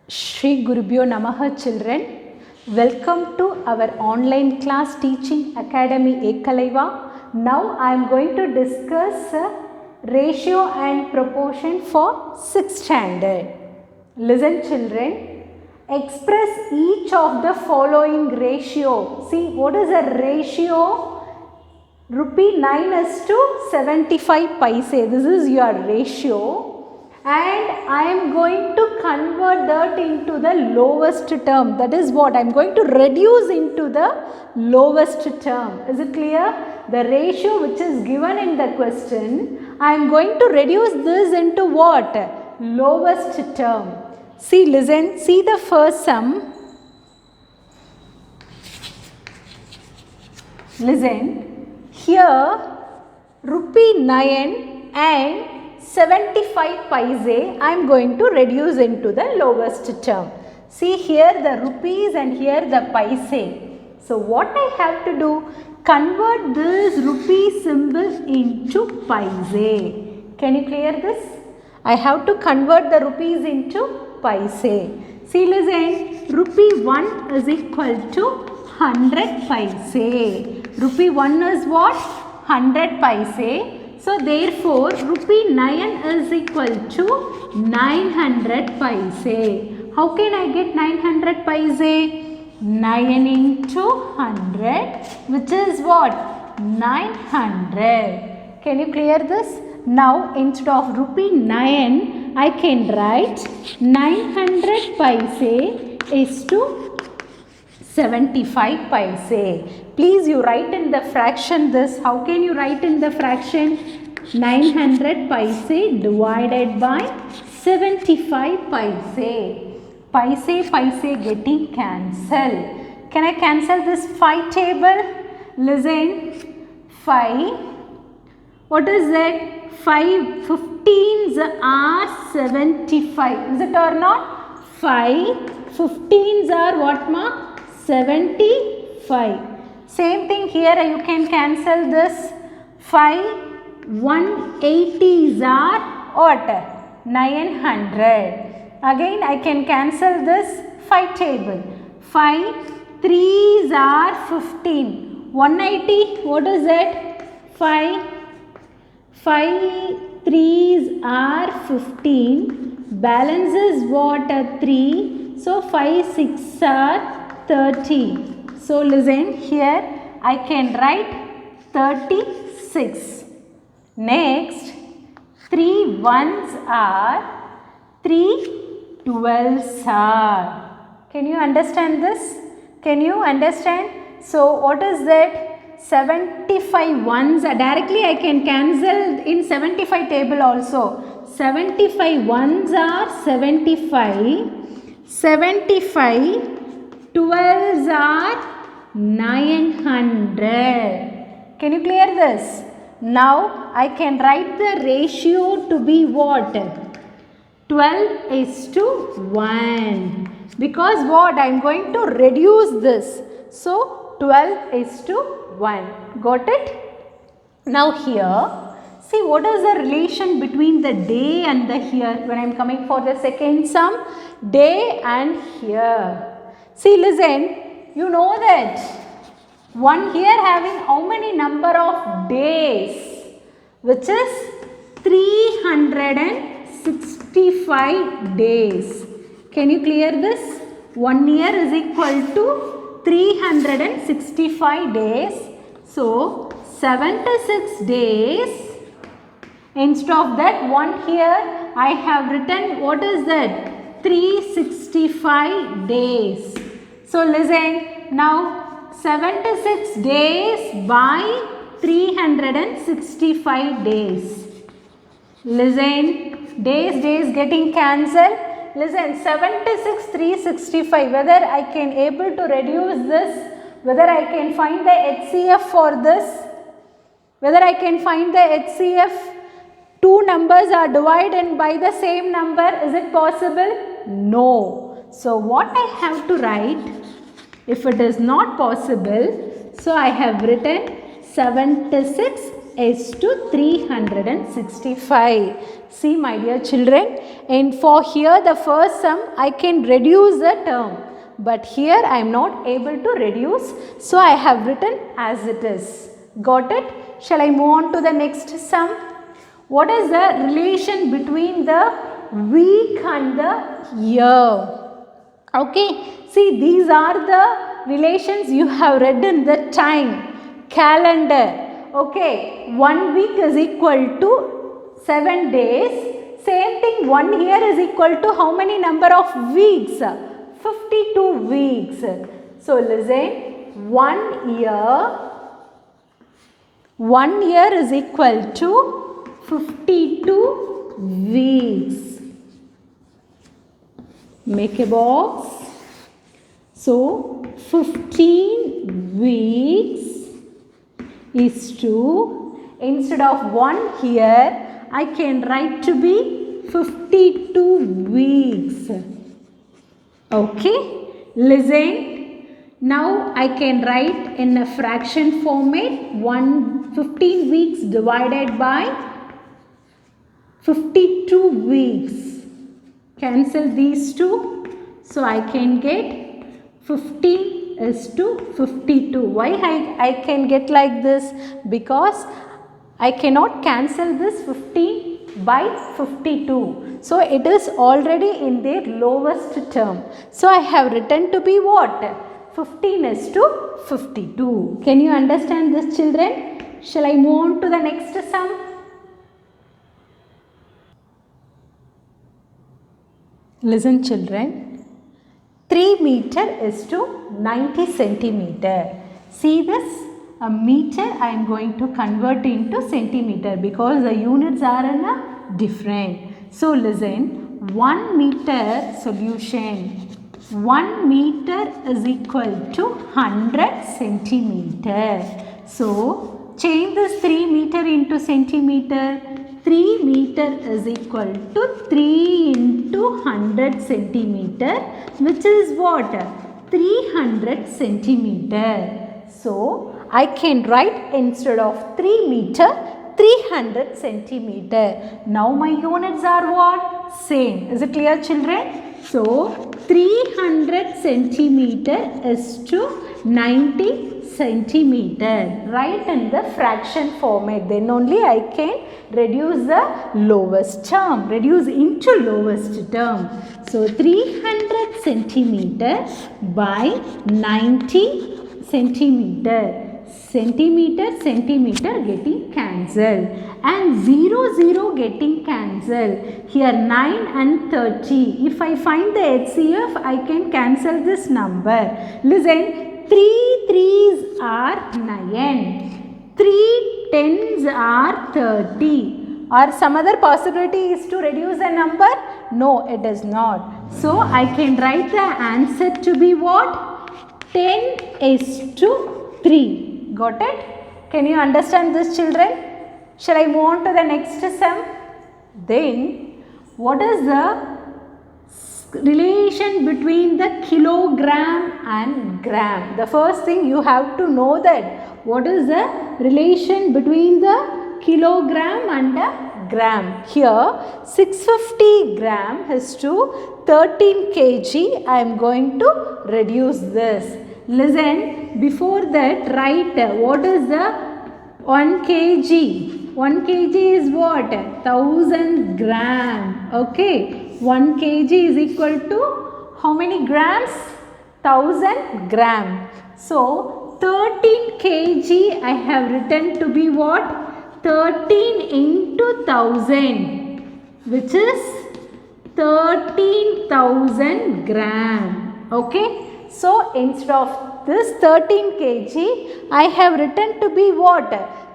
Shri Gurubhyo Namaha children. Welcome to our online class teaching academy Ekalaiva. Now I am going to discuss ratio and proportion for 6th standard. Listen children. Express each of the following ratio. See what is a ratio? Rupee 9 is to 75 paise. This is your ratio. And I am going to convert that into the lowest term. That is what I am going to reduce into the lowest term. Is it clear? The ratio which is given in the question, I am going to reduce this into what? Lowest term. See, listen, see the first sum. Listen, here rupee 9 and 75 paise I am going to reduce into the lowest term. See here the rupees and here the paise. So what I have to do? Convert this rupee symbol into paise. Can you clear this? I have to convert the rupees into paise. See listen, rupee 1 is equal to 100 paise. Rupee 1 is what? 100 paise. So therefore, rupee 9 is equal to 900 paise. How can I get 900 paise? 9 into 100, which is what? 900. Can you clear this? Now instead of rupee 9, I can write 900 paise is to 75 paise. Please you write in the fraction this. How can you write in the fraction? 900 paise divided by 75 paise. Paise getting cancelled. Can I cancel this 5 table? Listen. 5. What is that? 5 15s are 75. Is it or not? 5 15s are what ma? 75. Same thing here, you can cancel this. 5 180s are what? 900. Again I can cancel this 5 table. 5 3s are 15. 180, what is it? 5 3s are 15. Balance is what? 3. So 5 6 are 30. So listen here, I can write 36. Next, 3 1s are 3 12s are. Can you understand this? Can you understand? So what is that? 75 1s. Directly I can cancel in 75 table also. 75 1s are 75. 75 12s are 900. Can you clear this? Now I can write the ratio to be what? 12 is to 1. Because what? I am going to reduce this. So 12 is to 1. Got it? Now here, see what is the relation between the day and the here when I am coming for the second sum? Day and here. See listen, you know that one here having how many number of days? Which is 365 days. Can you clear this? 1 year is equal to 365 days. So 76 days. Instead of that 1 here, I have written what is that? 365 days. So listen, now 76 days by 365 days. Listen, days getting cancelled. Listen, 76 365. Whether I can able to reduce this, whether I can find the HCF for this, whether I can find the HCF. Two numbers are divided by the same number. Is it possible? No. So what I have to write? If it is not possible, so I have written 76 is to 365. See my dear children, and for here the first sum I can reduce the term, but here I am not able to reduce, so I have written as it is. Got it? Shall I move on to the next sum? What is the relation between the week and the year? Okay, see, these are the relations you have read in the time, calendar. Okay, 1 week is equal to 7 days. Same thing, 1 year is equal to how many number of weeks? 52 weeks. So listen, 1 year is equal to 52 weeks. Make a box. So 15 weeks is to, instead of 1 year, I can write to be 52 weeks. Okay, listen. Now I can write in a fraction format 15 weeks divided by 52 weeks. Cancel these two. So I can get 15 is to 52. Why I can get like this? Because I cannot cancel this 15 by 52. So it is already in their lowest term. So I have written to be what? 15 is to 52. Can you understand this, children? Shall I move on to the next sum? Listen, children. 3 meter is to 90 centimeter. See this? A meter I am going to convert into centimeter because the units are different. So listen, 1 meter solution. 1 meter is equal to 100 centimeter. So change this 3 meter into centimeter. 3 meter is equal to 3 into 100 centimeter, which is what? 300 centimeter. So I can write instead of 3 meter 300 centimeter. Now my units are what? Same. Is it clear, children? So 300 centimeter is to 90 centimeter. Write in the fraction format. Then only I can reduce the lowest term. Reduce into lowest term. So 300 centimeter by 90 centimeter. Centimeter getting cancelled and 0 getting cancelled. Here 9 and 30. If I find the HCF, I can cancel this number. Listen, 3 3s are 9. 3 10s are 30. Or some other possibility is to reduce a number? No, it is not. So I can write the answer to be what? 10 is to 3. Got it? Can you understand this, children? Shall I move on to the next sum? Then, what is the relation between the kilogram and gram? The first thing you have to know that what is the relation between the kilogram and the gram. Here 650 gram is to 13 kg. I am going to reduce this. Listen, before that write what is the 1 kg. 1 kg is what? 1000 gram. Okay. 1 kg is equal to how many grams? 1000 gram. So 13 kg I have written to be what? 13 into 1000, which is 13,000 gram. Okay. So instead of this 13 kg, I have written to be what?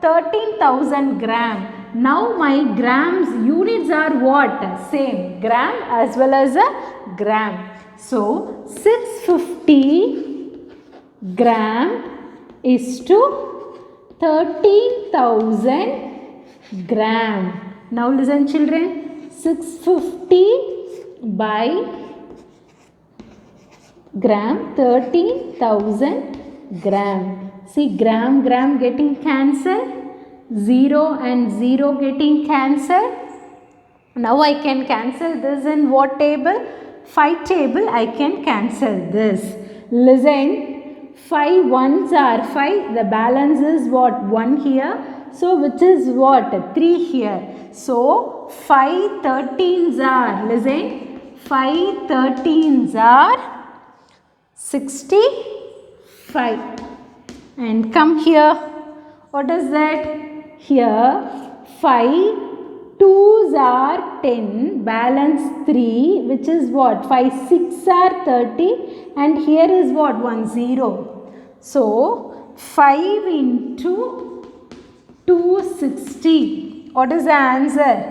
13,000 gram. Now my grams units are what? Same. Gram as well as a gram. So 650 gram is to 13,000 gram. Now listen, children. 650 by gram, 13,000 gram. See, gram getting cancelled. 0 and 0 getting cancelled. Now I can cancel this in what table? 5 table I can cancel this. Listen, 5 ones are 5. The balance is what? 1 here. So which is what? 3 here. So 5 13s are, listen, 5 13s are 65. And come here. What is that? Here 5 2s are 10, balance 3, which is what? 5 6 are 30, and here is what? 1 0. So 5 into 260. What is the answer?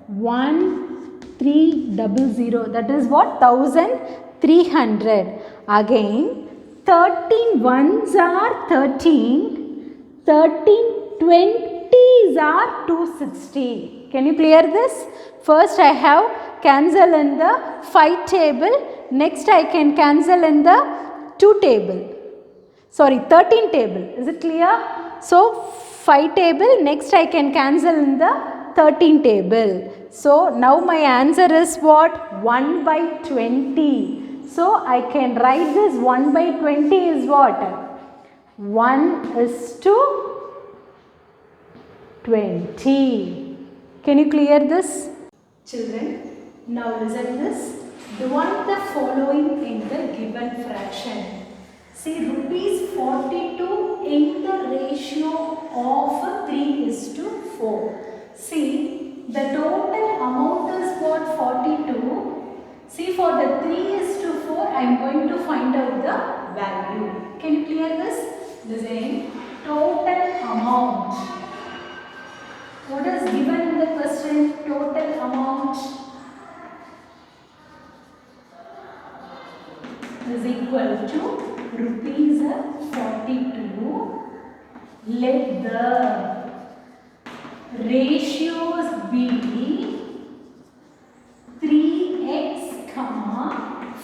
1300. That is what? 1300. Again 13 ones are 13. 13 20s are 260. Can you clear this? First I have cancel in the 5 table. Next I can cancel in the 2 table. Sorry, 13 table. Is it clear? So 5 table. Next I can cancel in the 13 table. So now my answer is what? 1 by 20. So I can write this 1 by 20 is what? 1 is to 20. Can you clear this? Children, now listen this. Divide the following in the given fraction. See, rupees 42 in the ratio of 3:4. See, the total amount is what? 42. See, for the 3:4, I am going to find out the value. Can you clear this? Listen, total amount. What is given in the question? Total amount is equal to rupees 42. Let the ratios be 3x,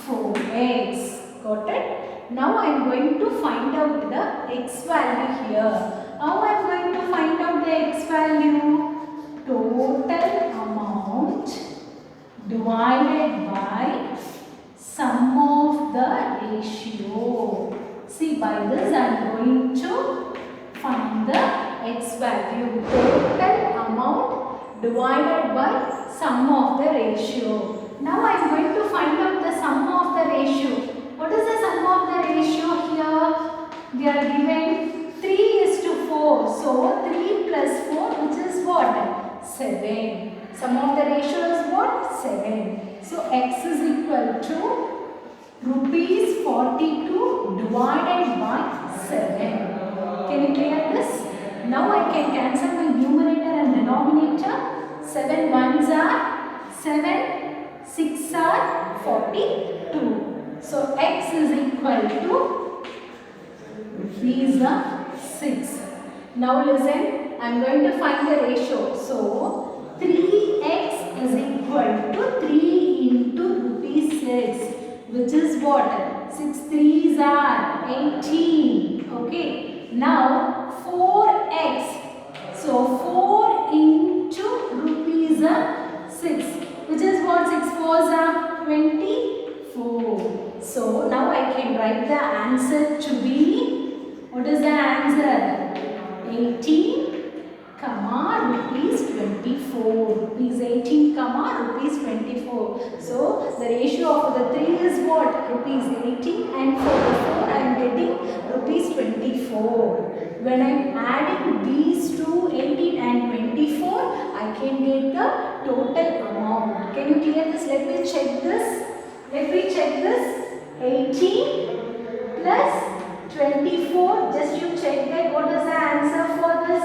4x. Got it? Now I am going to find out the x value here. How I am going to find out the x value? Total amount divided by sum of the ratio. See, by this I am going to find the x value. Total amount divided by sum of the ratio. Now I am going to find out the sum of the ratio. What is the sum of the ratio here? They are given 3:4. So 3 plus 4, which is what? 7. Sum of the ratio is what? 7. So x is equal to rupees 42 divided by 7. Can you clear this? Now I can cancel my numerator and denominator. 7 ones are 7, 6 are 42. So x is equal to rupees 6. Now listen, I am going to find the ratio. So 3x is equal to 3 into rupees 6, which is what? 6 3s are 18. Okay. Now 4x. So 4 into rupees 6, which is what? 6 4s are 24. So now I can write the answer to be, what is the answer? 18, rupees 24. Rupees 18, rupees 24. So the ratio of the 3 is what? Rupees 18, and for the 4 I am getting rupees 24. When I am adding these two, 18 and 24, I can get the total amount. Can you clear this? Let me check this. 18 plus 24. Just you check that. What is the answer for this?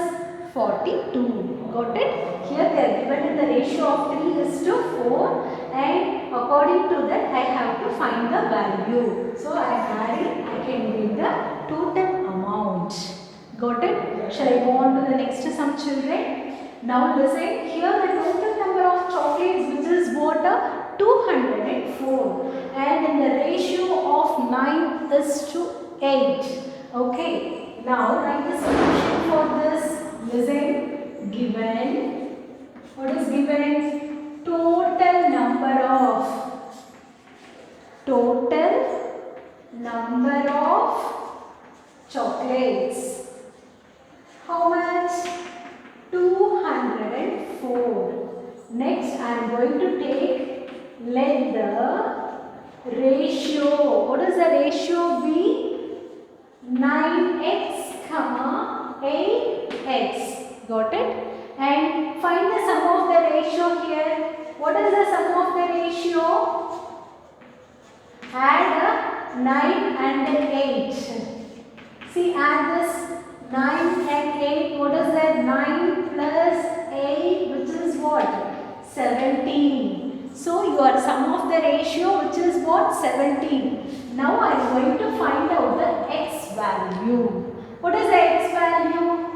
42. Got it? Here they are given in the ratio of 3:4, and according to that I have to find the value. So I am adding, I can get the total amount. Got it? Shall I go on to the next sum, children? Now listen, here the total number of chocolates, which is what? 204, and in the ratio of 9:8. Okay. Now write the solution for this. Listen. given, what is given? Total number of chocolates. How much? 204. Next I am going to take, let the ratio, what is the ratio be? 9x comma 8x. Got it? And find the sum of the ratio here. What is the sum of the ratio? Add 9 and 8. See, add this 9 and 8. What is that? 9 plus 8, which is what? 17. So, your sum of the ratio, which is what? 17. Now, I am going to find out the x value. What is the x value?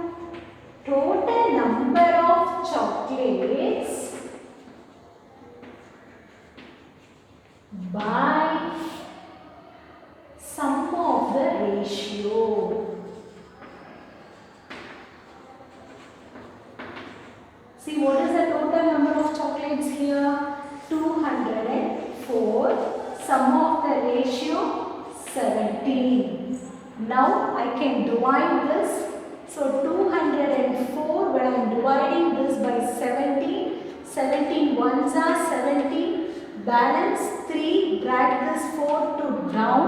Total number of chocolates by sum of the ratio. See, what is the total number of chocolates here? 204. Sum of the ratio 17. Now I can divide this. So 204, when I am dividing this by 17, 17 ones are 17, balance 3, drag this 4 to down.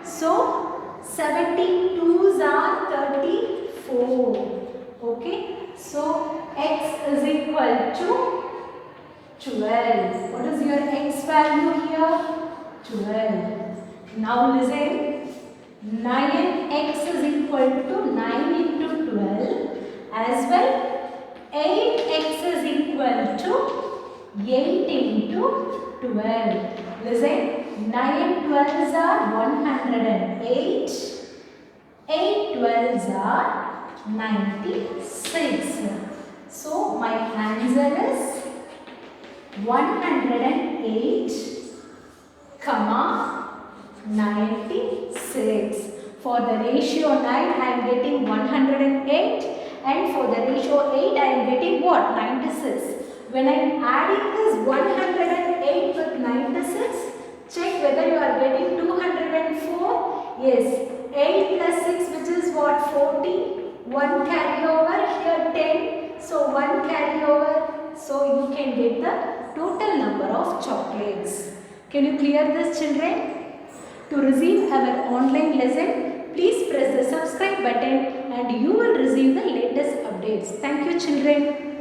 So 17 twos are 34. Okay. So x is equal to 12. What is your x value here? 12. Now listen. 9x is equal to 9 into 12, as well 8x is equal to 8 into 12. Listen, 9 12s are 108, 8 12s are 96. So my answer is 108, 96. For the ratio 9 I am getting 108, and for the ratio 8 I am getting what? 96. When I am adding this 108 with 96, check whether you are getting 204. Yes, 8 plus 6, which is what? 14. 1 carry over, here 10. So 1 carry over. So you can get the total number of chocolates. Can you clear this, children? To receive our online lesson, please press the subscribe button and you will receive the latest updates. Thank you, children.